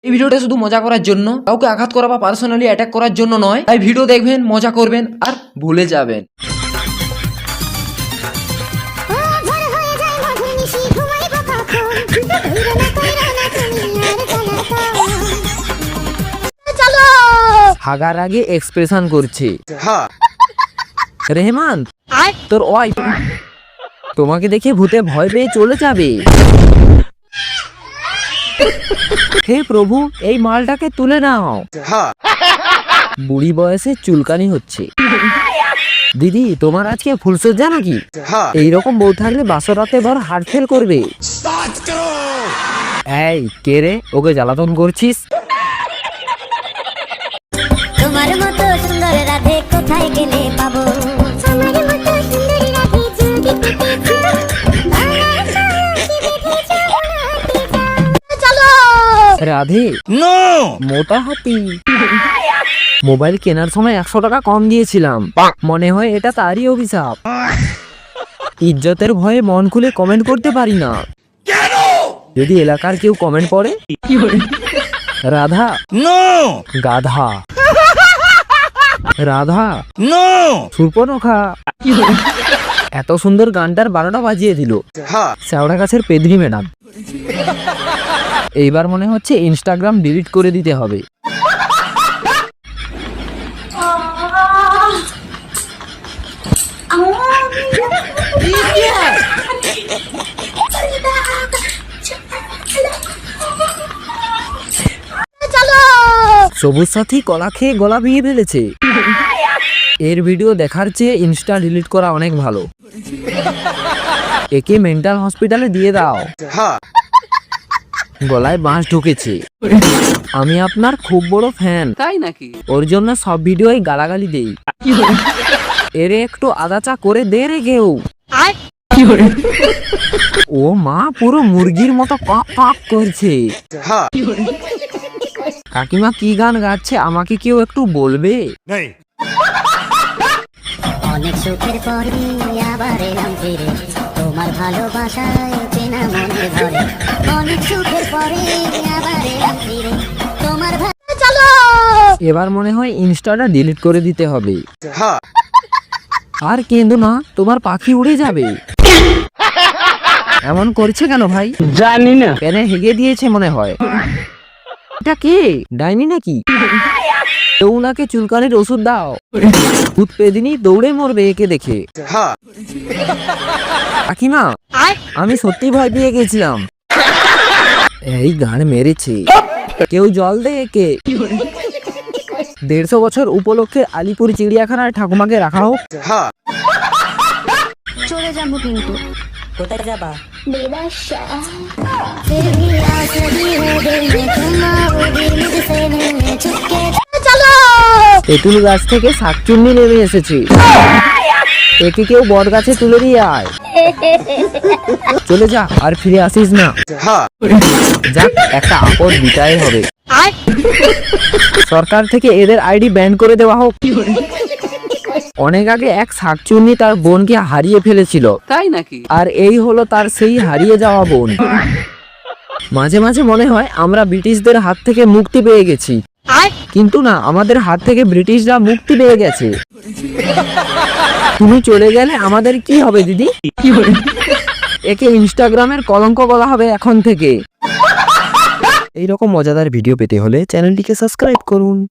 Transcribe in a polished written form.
এই ভিডিওটা শুধু মজা করার জন্য, কাউকে আঘাত করা বা পার্সোনালি অ্যাটাক করার জন্য নয়। তাই ভিডিও দেখবেন, মজা করবেন আর ভুলে যাবেন। হাগার আগে এক্সপ্রেশন করছে। রেহমান, তোর ওয়াইফ তোমাকে দেখে ভূতে ভয় পেয়ে চলে যাবে। হে প্রভু, এই মালটাকে তুলে নাও। বুড়ি বয়সে চুলকানি হচ্ছে। দিদি, তোমার আজকে ফুলসজ্জা নাকি? এইরকম বউ থাকলে বাসরাতে ভর হার্ট ফেল করবে। এই কে রে, ওকে জ্বালাতন করছিস? তোমার মতো সুন্দর রাধে কোথায় গেলে পাবো? আমার মতো সুন্দর রাধে চলো রাধে নো মোটা হাতি। মোবাইল কেনার সময় 100 টাকা কম দিয়েছিলাম, মনে হয় এটা তারই অভিশাপ। ইজ্জতের ভয়ে মন খুলে কমেন্ট করতে পারি না। যদি এলাকার কেউ কমেন্ট পড়ে, রাধা নো গাধা, রাধা নো সুর্পনখা। এত সুন্দর গানটার 12টা বাজিয়ে দিল শ্যাওড়া গাছের পেদরি ম্যাডাম। এইবার মনে হচ্ছে ইনস্টাগ্রাম ডিলিট করে দিতে হবে। সবুজ সাথী কলা খেয়ে গলা ভেঙে ফেলেছে। এর ভিডিও দেখার চেয়ে ইনস্টা ডিলিট করা অনেক ভালো। একে মেন্টাল হসপিটালে দিয়ে দাও। গলায় বাঁশ ঢুকেছে। আমি আপনার খুব বড় ফ্যান। তাই নাকি? ওর জন্য সব ভিডিওই গালাগালি দেই। এরে একটু আদা চা করে দে রে কেউ। ও মা, পুরো মুরগির মতো কক কক করছে। কাকিমা কি গান গাচ্ছে আমাকে কেউ একটু বলবে? অনেক সুখের পরে আবার এলাম ফিরে, তোমার ভালোবাসায় চেনা মনে ধরে। অনেক সুখের পরে আবার এলাম ফিরে, তোমার চলো। এবার মনে হয় ইনস্টাটা ডিলিট করে দিতে হবে। আর কেঁদো না, তোমার পাখি উড়ে যাবে। এমন করছে কেন ভাই? জানি না, পেনে হেগে দিয়েছে মনে হয়। এটা কে, ডাইনি নাকি? ওনাকে চুলকানির ওষুধ দাও। ভূত পেদিনী দৌড়ে মরবে একে দেখে। কাকিমা, আমি সত্যি ভয় পেয়ে গেছিলাম। এই গান মেরেছে, কেউ জল দে একে। 150 বছর উপলক্ষে আলিপুর চিড়িয়াখানায় ঠাকুমাকে রাখা হোক। চলে যাবো কিন্তু। কোথায় যাবা? তেঁতুল গাছ থেকে শাকচুন্নি নেমে এসেছে। একে কেউ বট গাছে তুলে দিয়ে আয়। চলে যা, আর ফিরে আসিস না। যাক, একটা আপদ বিটাই হবে। সরকার থেকে এদের আইডি ব্যান করে দেওয়া হোক। অনেক আগে এক শাকচুন্নি তার বোনকে হারিয়ে ফেলেছিল। তাই নাকি? আর এই হলো তার সেই হারিয়ে যাওয়া বোন। মাঝে মাঝে মনে হয় আমরা ব্রিটিশদের হাত থেকে মুক্তি পেয়ে গেছি, কিন্তু না, আমাদের হাত থেকে ব্রিটিশরা মুক্তি পেয়ে গেছে। তুমি চলে গেলে আমাদের কি হবে দিদি? একে ইনস্টাগ্রামের কলঙ্ক বলা হবে এখন থেকে। এইরকম মজাদার ভিডিও পেতে হলে চ্যানেলটিকে সাবস্ক্রাইব করুন।